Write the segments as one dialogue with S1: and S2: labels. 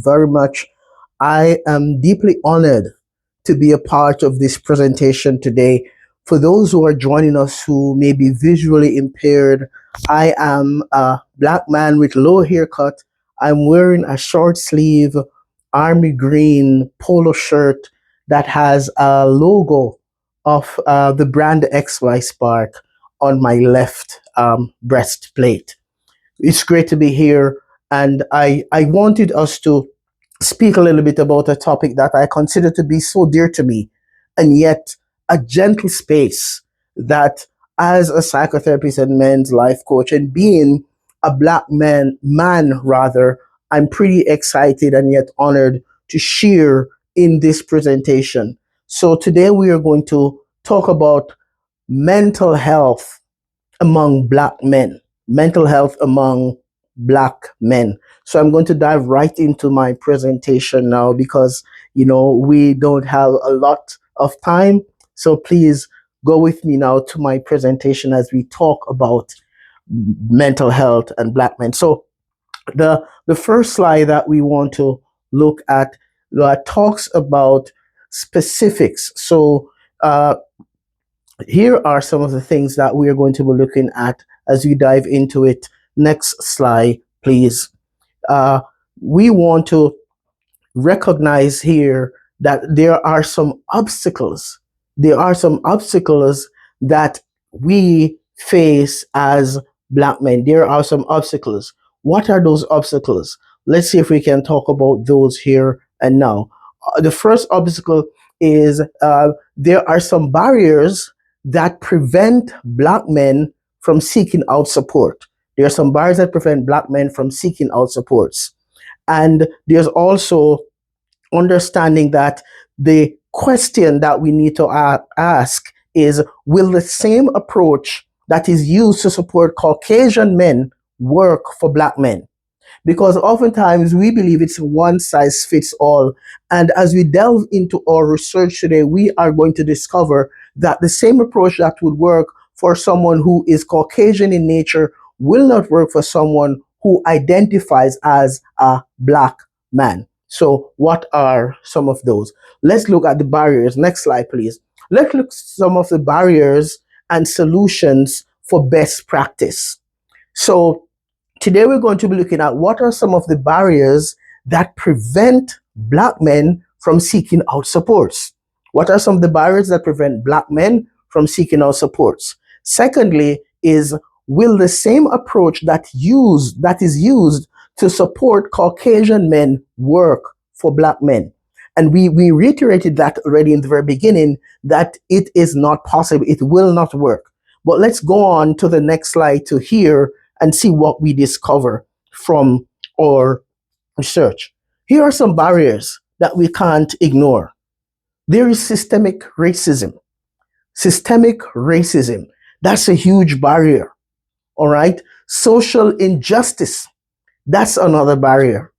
S1: very much. I am deeply honored to be a part of this presentation today. For those who are joining us who may be visually impaired, I am a black man with low haircut. I'm wearing a short sleeve army green polo shirt that has a logo of the brand XY Spark on my left breastplate. It's great to be here, and I wanted us to speak a little bit about a topic that I consider to be so dear to me, and yet a gentle space that, as a psychotherapist and men's life coach, and being a black man rather, I'm pretty excited and yet honored to share in this presentation. So today we are going to talk about mental health among black men, mental health among black men. So I'm going to dive right into my presentation now because, we don't have a lot of time. So please go with me now to my presentation as we talk about mental health and black men. So the first slide that we want to look at talks about specifics. So here are some of the things that we are going to be looking at as we dive into it. Next slide, please. We want to recognize here that there are some obstacles. There are some obstacles that we face as black men. There are some obstacles. What are those obstacles? Let's see if we can talk about those here and now. The first obstacle is there are some barriers that prevent black men from seeking out support. There are some barriers that prevent black men from seeking out supports. And there's also understanding that the question that we need to ask is, will the same approach that is used to support Caucasian men work for black men? Because oftentimes we believe it's one size fits all. And as we delve into our research today, we are going to discover that the same approach that would work for someone who is Caucasian in nature will not work for someone who identifies as a black man. So what are some of those? Let's look at the barriers. Next slide, please. Let's look at some of the barriers and solutions for best practice. So today we're going to be looking at what are some of the barriers that prevent black men from seeking out supports. What are some of the barriers that prevent black men from seeking out supports? Secondly is, will the same approach that is used to support Caucasian men work for black men? And we reiterated that already in the very beginning, that it is not possible. It will not work. But let's go on to the next slide to hear and see what we discover from our research. Here are some barriers that we can't ignore. There is systemic racism. Systemic racism. That's a huge barrier. All right. Social injustice. That's another barrier.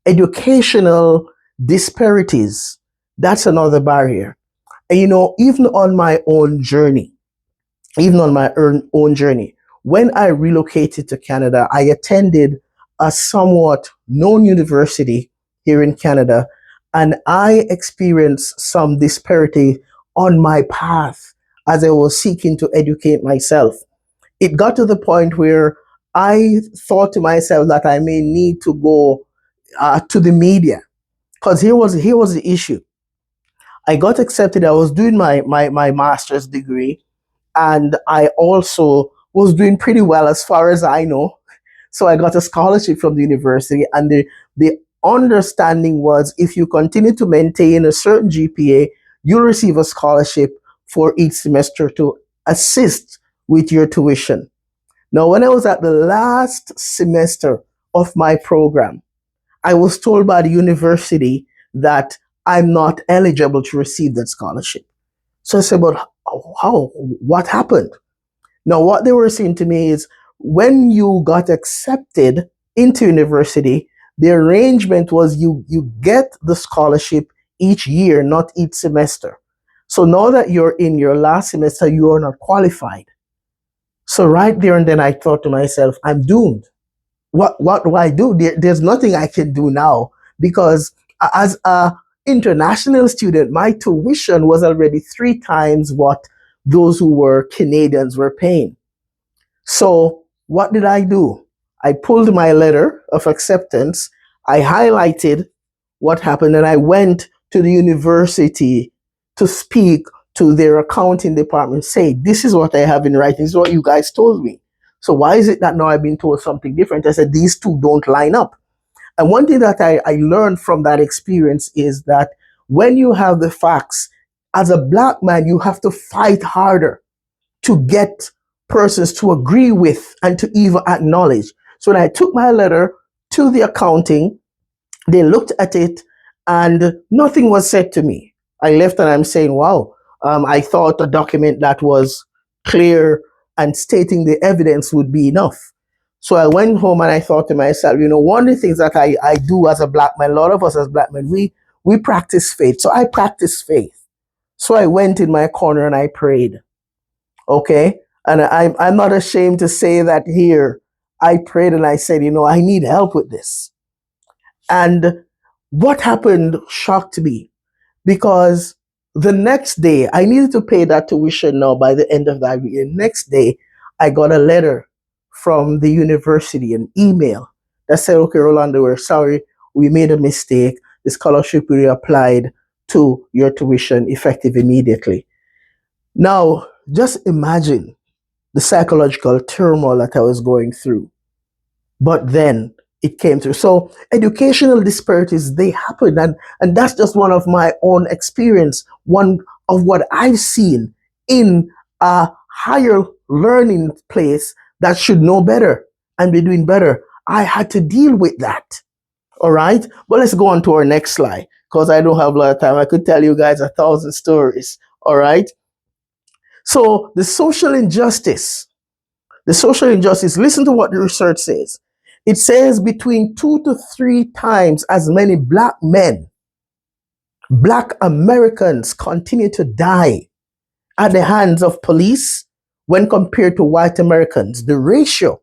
S1: Educational disparities. That's another barrier. And even on my own journey, when I relocated to Canada, I attended a somewhat known university here in Canada, and I experienced some disparity on my path as I was seeking to educate myself. It got to the point where I thought to myself that I may need to go to the media, because here was the issue. I got accepted. I was doing my master's degree, and I also was doing pretty well as far as I know. So I got a scholarship from the university, and the understanding was, if you continue to maintain a certain GPA, you'll receive a scholarship for each semester to assist with your tuition. Now, when I was at the last semester of my program, I was told by the university that I'm not eligible to receive that scholarship. So I said, but how? What happened? Now, what they were saying to me is, when you got accepted into university, the arrangement was you get the scholarship each year, not each semester. So now that you're in your last semester, you are not qualified. So right there and then I thought to myself, I'm doomed. What do I do? There's nothing I can do now because as a international student, my tuition was already three times what those who were Canadians were paying. So what did I do? I pulled my letter of acceptance. I highlighted what happened, and I went to the university to speak to their accounting department, say, this is what I have in writing, this is what you guys told me. So why is it that now I've been told something different? I said, these two don't line up. And one thing that I learned from that experience is that when you have the facts, as a black man, you have to fight harder to get persons to agree with and to even acknowledge. So when I took my letter to the accounting, they looked at it and nothing was said to me. I left and I'm saying, wow, I thought a document that was clear and stating the evidence would be enough. So I went home and I thought to myself, one of the things that I do as a black man, a lot of us as black men, we practice faith. So I practice faith. So I went in my corner and I prayed. Okay. And I'm not ashamed to say that here. I prayed and I said, I need help with this. And what happened shocked me because the next day I needed to pay that tuition now by the end of that year. Next day, I got a letter from the university, an email that said, okay, Rolando, we're sorry, we made a mistake. The scholarship will be applied to your tuition effective immediately. Now, just imagine the psychological turmoil that I was going through. But then it came through. So educational disparities, they happen. And that's just one of my own experience, one of what I've seen in a higher learning place that should know better and be doing better. I had to deal with that. All right. But let's go on to our next slide because I don't have a lot of time. I could tell you guys 1,000 stories. All right. So the social injustice. Listen to what the research says. It says between 2 to 3 times as many black men, black Americans continue to die at the hands of police when compared to white Americans. The ratio,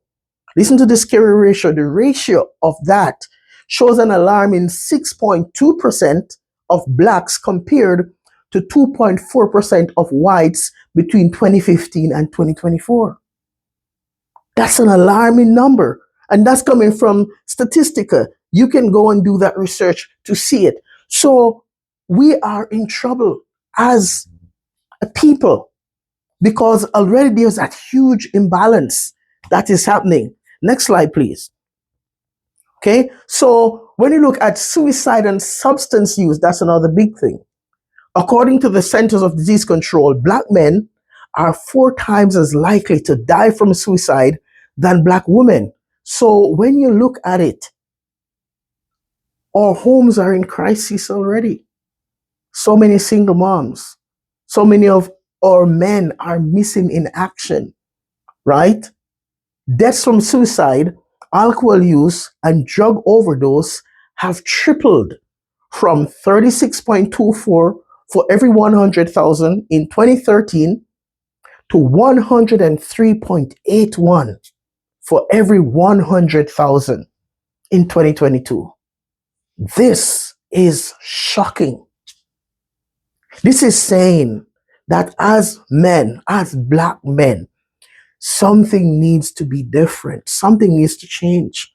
S1: listen to the scary ratio, the ratio of that shows an alarming 6.2% of blacks compared to 2.4% of whites between 2015 and 2024. That's an alarming number. And that's coming from Statistica. You can go and do that research to see it. So we are in trouble as a people because already there's that huge imbalance that is happening. Next slide, please. Okay, so when you look at suicide and substance use, that's another big thing. According to the Centers of Disease Control, black men are 4 times as likely to die from suicide than black women. So when you look at it, our homes are in crisis already. So many single moms, so many of our men are missing in action, right? Deaths from suicide, alcohol use, and drug overdose have tripled from 36.24 for every 100,000 in 2013 to 103.81 for every 100,000 in 2022. This is shocking. This is saying that as men, as black men, something needs to be different. Something needs to change,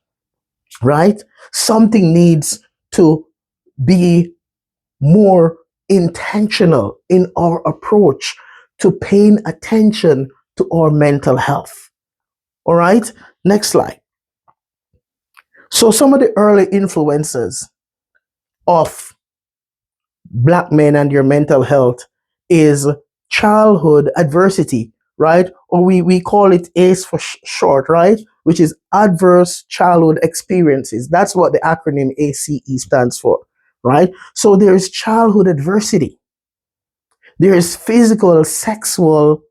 S1: right? Something needs to be more intentional in our approach to paying attention to our mental health. All right, next slide. So, some of the early influences of black men and your mental health is childhood adversity, right? Or we call it ACE for short, right? Which is adverse childhood experiences. That's what the acronym ACE stands for, right? So there is childhood adversity. There is physical, sexual,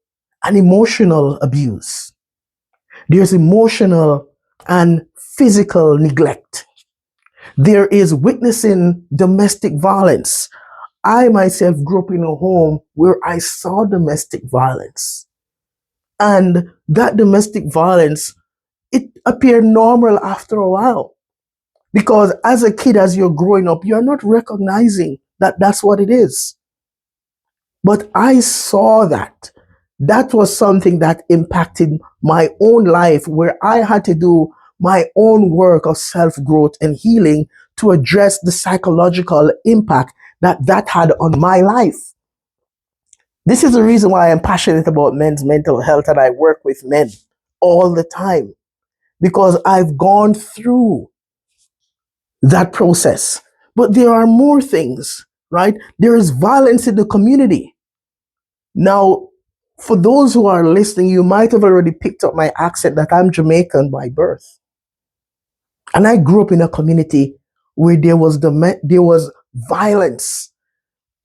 S1: and emotional abuse. There's emotional and physical neglect. There is witnessing domestic violence. I myself grew up in a home where I saw domestic violence. And that domestic violence, it appeared normal after a while. Because as a kid, as you're growing up, you're not recognizing that that's what it is. But I saw that. That was something that impacted my own life, where I had to do my own work of self growth and healing to address the psychological impact that that had on my life. This is the reason why I'm passionate about men's mental health and I work with men all the time, because I've gone through that process. But there are more things, right? There is violence in the community. Now, for those who are listening, you might have already picked up my accent that I'm Jamaican by birth. And I grew up in a community where there was violence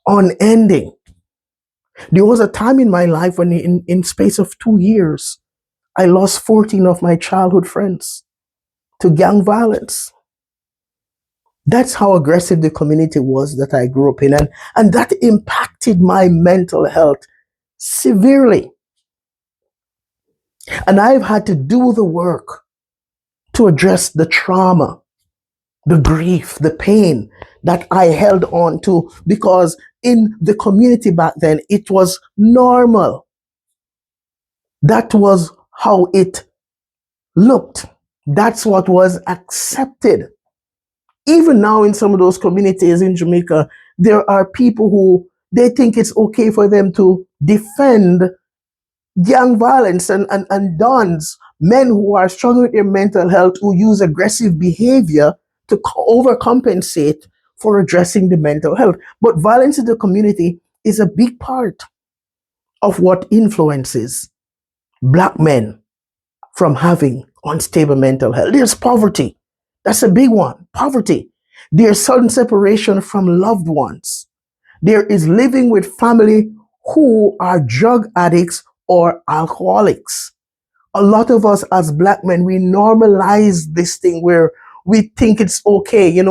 S1: unending. There was a time in my life when in space of 2 years, I lost 14 of my childhood friends to gang violence. That's how aggressive the community was that I grew up in. And that impacted my mental health severely. And I've had to do the work to address the trauma, the grief, the pain that I held on to, because in the community back then, it was normal. That was how it looked. That's what was accepted. Even now, in some of those communities in Jamaica, there are people who they think it's okay for them to defend gang violence and dons, men who are struggling with their mental health, who use aggressive behavior to overcompensate for addressing the mental health. But violence in the community is a big part of what influences black men from having unstable mental health. There's poverty. That's a big one. Poverty. There's sudden separation from loved ones. There is living with family who are drug addicts or alcoholics. A lot of us as black men, we normalize this thing where we think it's okay.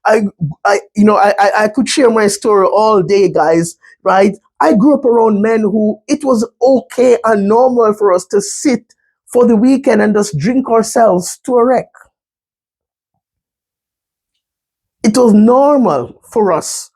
S1: I, I could share my story all day, guys, right? I grew up around men who it was okay and normal for us to sit for the weekend and just drink ourselves to a wreck. It was normal for us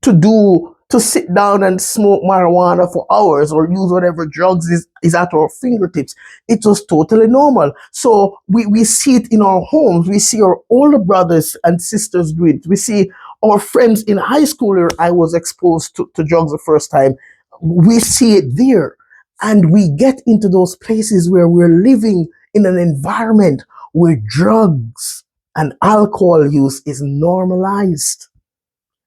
S1: to sit down and smoke marijuana for hours or use whatever drugs is at our fingertips. It was totally normal. So we see it in our homes. We see our older brothers and sisters do it. We see our friends in high school where I was exposed to drugs the first time. We see it there. And we get into those places where we're living in an environment where drugs and alcohol use is normalized.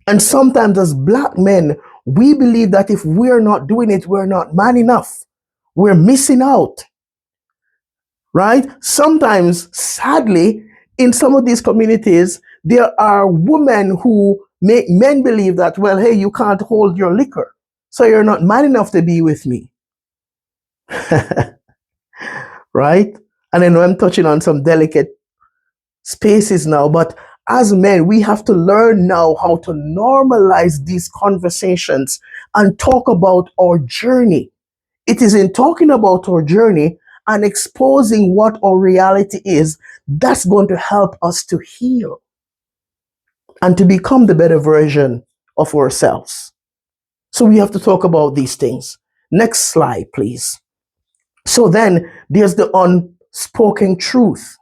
S1: And sometimes as black men, we believe that if we're not doing it, we're not man enough. We're missing out, right? Sometimes, sadly, in some of these communities, there are women who make men believe that, well, hey, you can't hold your liquor, so you're not man enough to be with me, right? And I know I'm touching on some delicate spaces now, but as men, we have to learn now how to normalize these conversations and talk about our journey. It is in talking about our journey and exposing what our reality is that's going to help us to heal and to become the better version of ourselves. So we have to talk about these things. Next slide, please. So then there's the unspoken truth.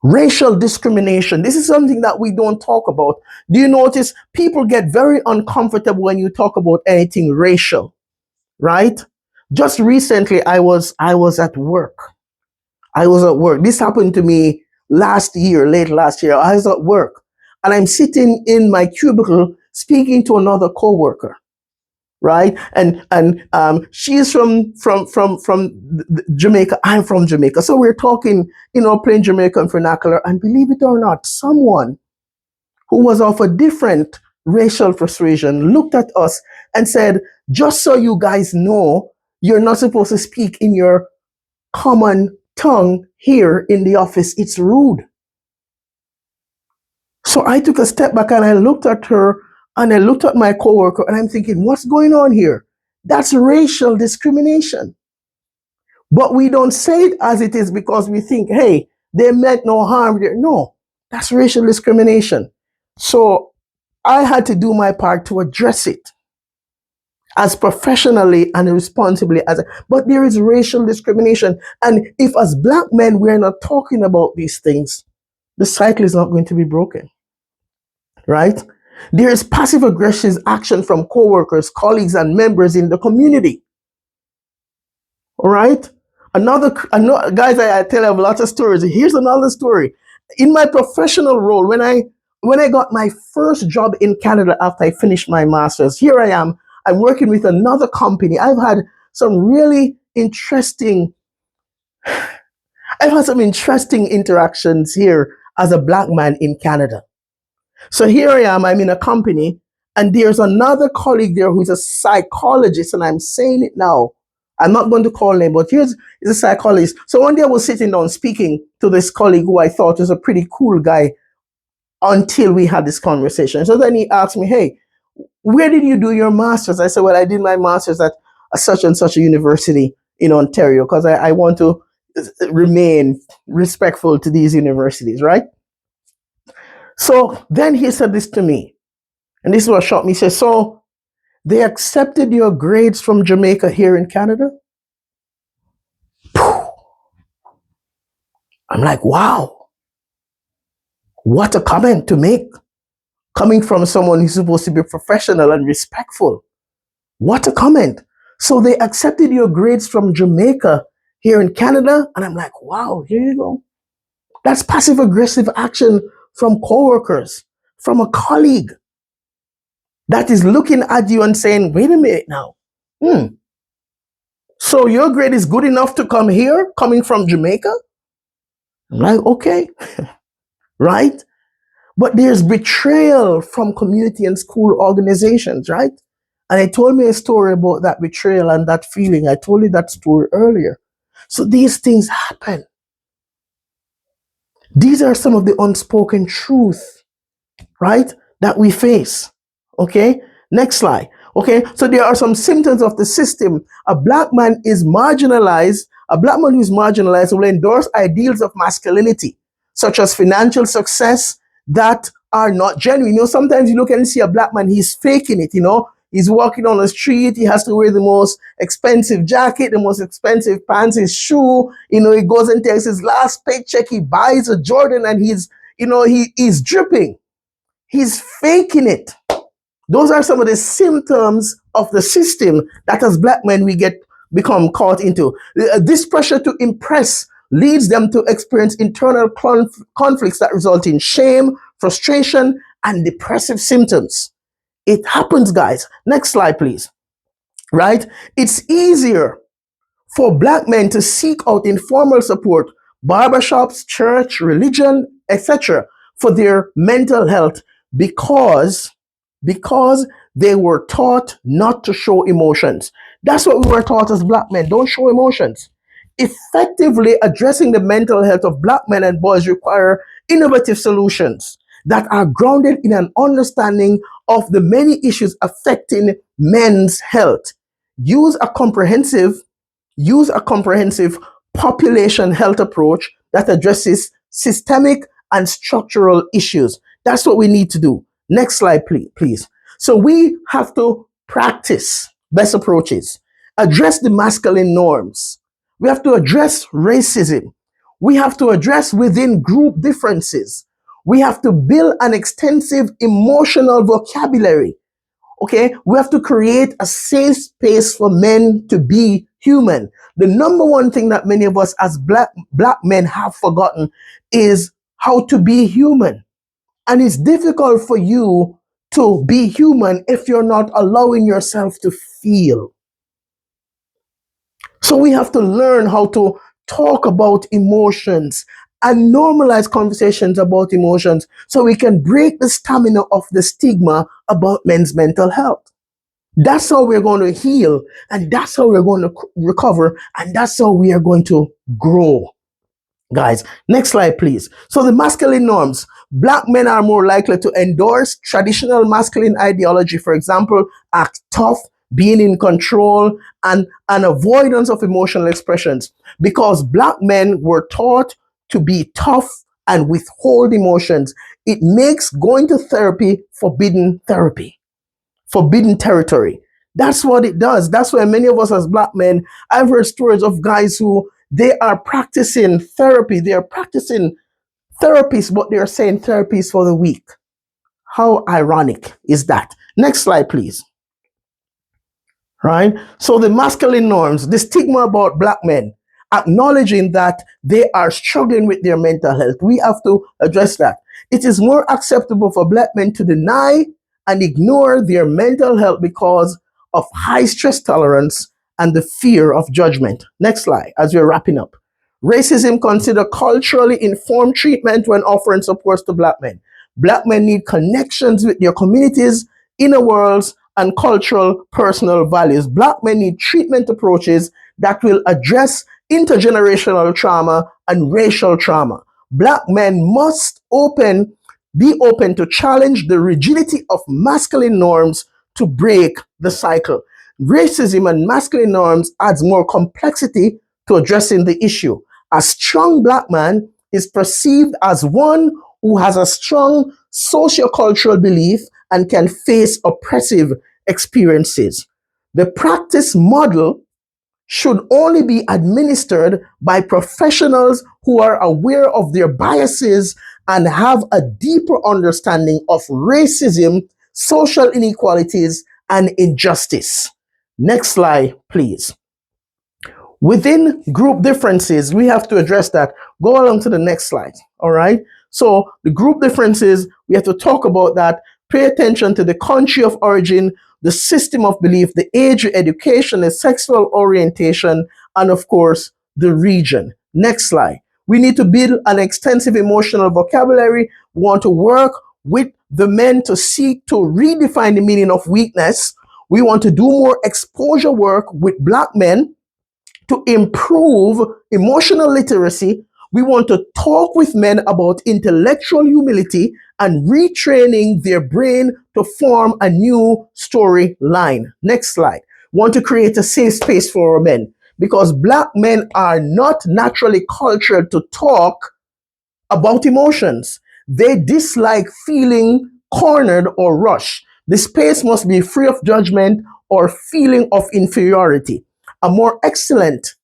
S1: Racial discrimination. This is something that we don't talk about. Do you notice people get very uncomfortable when you talk about anything racial, right? Just recently I was at work. I was at work. This happened to me last year, late last year. I was at work and I'm sitting in my cubicle speaking to another coworker, right? And she's from Jamaica. I'm from Jamaica, so we're talking, plain Jamaican vernacular. And believe it or not, someone who was of a different racial persuasion looked at us and said, "Just so you guys know, you're not supposed to speak in your common tongue here in the office. It's rude." So I took a step back and I looked at her and I looked at my coworker and I'm thinking, what's going on here? That's racial discrimination. But we don't say it as it is because we think, hey, they meant no harm there. No. That's racial discrimination. So I had to do my part to address it as professionally and responsibly as. But there is racial discrimination, and if as black men we're not talking about these things, the cycle is not going to be broken, right? There is passive aggressive action from coworkers, colleagues, and members in the community. All right. Guys, I tell you a lot of stories. Here's another story. In my professional role, when I got my first job in Canada after I finished my master's, here I am. I'm working with another company. I've had some interesting interactions here as a black man in Canada. So here I am, I'm in a company, and there's another colleague there who's a psychologist, and I'm saying it now. I'm not going to call him, but he's a psychologist. So one day I was sitting down speaking to this colleague who I thought was a pretty cool guy until we had this conversation. So then he asked me, hey, where did you do your master's? I said, well, I did my master's at a such and such a university in Ontario because I want to remain respectful to these universities, right? So then he said this to me, and this is what shocked me. He said, so they accepted your grades from Jamaica here in Canada? I'm like, wow, what a comment to make, coming from someone who's supposed to be professional and respectful. What a comment. So they accepted your grades from Jamaica here in Canada? And I'm like, wow, here you go. That's passive aggressive action from coworkers, from a colleague that is looking at you and saying, wait a minute now. So your grade is good enough to come here, coming from Jamaica? I'm like, okay, right? But there's betrayal from community and school organizations, right? And I told me a story about that betrayal and that feeling. I told you that story earlier. So these things happen. These are some of the unspoken truth, right, that we face. Okay, next slide. Okay, so there are some symptoms of the system. A black man who is marginalized will endorse ideals of masculinity, such as financial success, that are not genuine. Sometimes you look and see a black man, he's faking it, He's walking on the street, he has to wear the most expensive jacket, the most expensive pants, his shoe, he goes and takes his last paycheck, he buys a Jordan, and he's dripping. He's faking it. Those are some of the symptoms of the system that as black men we become caught into. This pressure to impress leads them to experience internal conflicts that result in shame, frustration, and depressive symptoms. It happens, guys. Next slide, please. Right? It's easier for black men to seek out informal support, barbershops, church, religion, etc., for their mental health because they were taught not to show emotions. That's what we were taught as black men. Don't show emotions. Effectively addressing the mental health of black men and boys require innovative solutions that are grounded in an understanding of the many issues affecting men's health. Use a comprehensive population health approach that addresses systemic and structural issues. That's what we need to do. Next slide, please. So we have to practice best approaches, address the masculine norms. We have to address racism. We have to address within group differences. We have to build an extensive emotional vocabulary. Okay, we have to create a safe space for men to be human. The number one thing that many of us as black men have forgotten is how to be human. And it's difficult for you to be human if you're not allowing yourself to feel. So we have to learn how to talk about emotions and normalize conversations about emotions so we can break the stamina of the stigma about men's mental health. That's how we're going to heal, and that's how we're going to recover, and that's how we are going to grow. Guys, next slide, please. So the masculine norms. Black men are more likely to endorse traditional masculine ideology, for example, act tough, being in control, and an avoidance of emotional expressions, because black men were taught to be tough and withhold emotions. It makes going to therapy forbidden territory. That's what it does. That's why many of us as black men, I've heard stories of guys who they are practicing therapy, they are practicing therapies, but they are saying therapies for the weak. How ironic is that? Next slide, please. Right? So the masculine norms, the stigma about black men, acknowledging that they are struggling with their mental health. We have to address that. It is more acceptable for black men to deny and ignore their mental health because of high stress tolerance and the fear of judgment. Next slide, as we're wrapping up. Racism consider culturally informed treatment when offering supports to black men. Black men need connections with their communities, inner worlds, and cultural personal values. Black men need treatment approaches that will address intergenerational trauma and racial trauma. Black men must be open to challenge the rigidity of masculine norms to break the cycle. Racism and masculine norms adds more complexity to addressing the issue. A strong black man is perceived as one who has a strong sociocultural belief and can face oppressive experiences. The practice model should only be administered by professionals who are aware of their biases and have a deeper understanding of racism, social inequalities, and injustice. Next slide, please. Within group differences, we have to address that. Go along to the next slide. All right. So the group differences, we have to talk about that. Pay attention to the country of origin, the system of belief, the age, education, the sexual orientation, and of course, the region. Next slide. We need to build an extensive emotional vocabulary. We want to work with the men to seek to redefine the meaning of weakness. We want to do more exposure work with black men to improve emotional literacy. We want to talk with men about intellectual humility and retraining their brain to form a new storyline. Next slide. Want to create a safe space for our men because black men are not naturally cultured to talk about emotions. They dislike feeling cornered or rushed. The space must be free of judgment or feeling of inferiority. A more excellent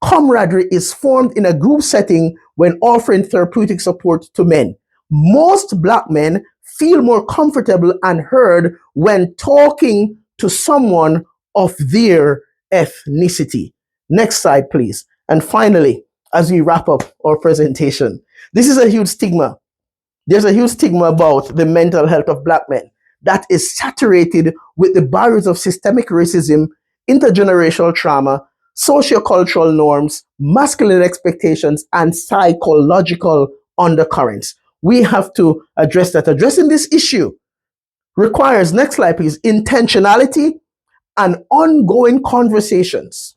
S1: camaraderie is formed in a group setting when offering therapeutic support to men. Most black men feel more comfortable and heard when talking to someone of their ethnicity. Next slide, please. And finally, as we wrap up our presentation, this is a huge stigma. There's a huge stigma about the mental health of black men that is saturated with the barriers of systemic racism, intergenerational trauma, sociocultural norms, masculine expectations, and psychological undercurrents. We have to address that. Addressing this issue requires, next slide please, intentionality and ongoing conversations.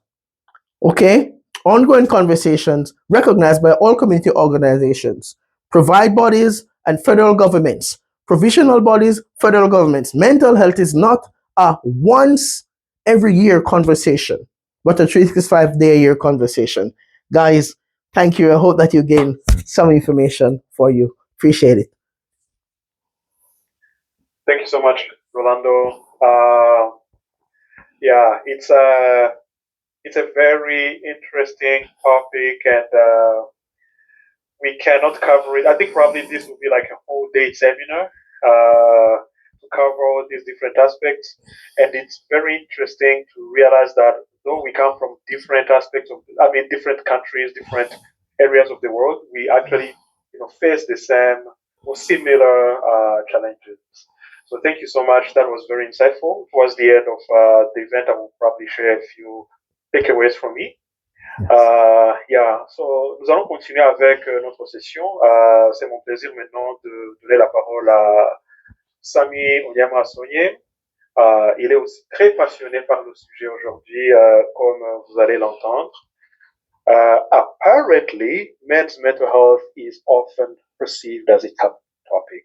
S1: Okay? Ongoing conversations recognized by all community organizations, provide bodies, and federal governments, provisional bodies, federal governments. Mental health is not a once every year conversation, but a 365-day a year conversation. Guys, thank you. I hope that you gain some information for you. Appreciate it.
S2: Thank you so much, Rolando. Yeah, it's a very interesting topic, and we cannot cover it. I think probably this will be like a whole day seminar to cover all these different aspects. And it's very interesting to realize that though we come from different aspects of, I mean, different countries, different areas of the world, we actually, face the same or similar challenges. So thank you so much. That was very insightful. Towards the end of the event, I will probably share a few takeaways from me. Yeah, so nous allons continuer avec notre session. C'est mon plaisir maintenant de donner la parole à Sami Onyama Sonye. Il est aussi très passionné par le sujet aujourd'hui, comme vous allez l'entendre. Apparently, men's mental health is often perceived as a taboo topic.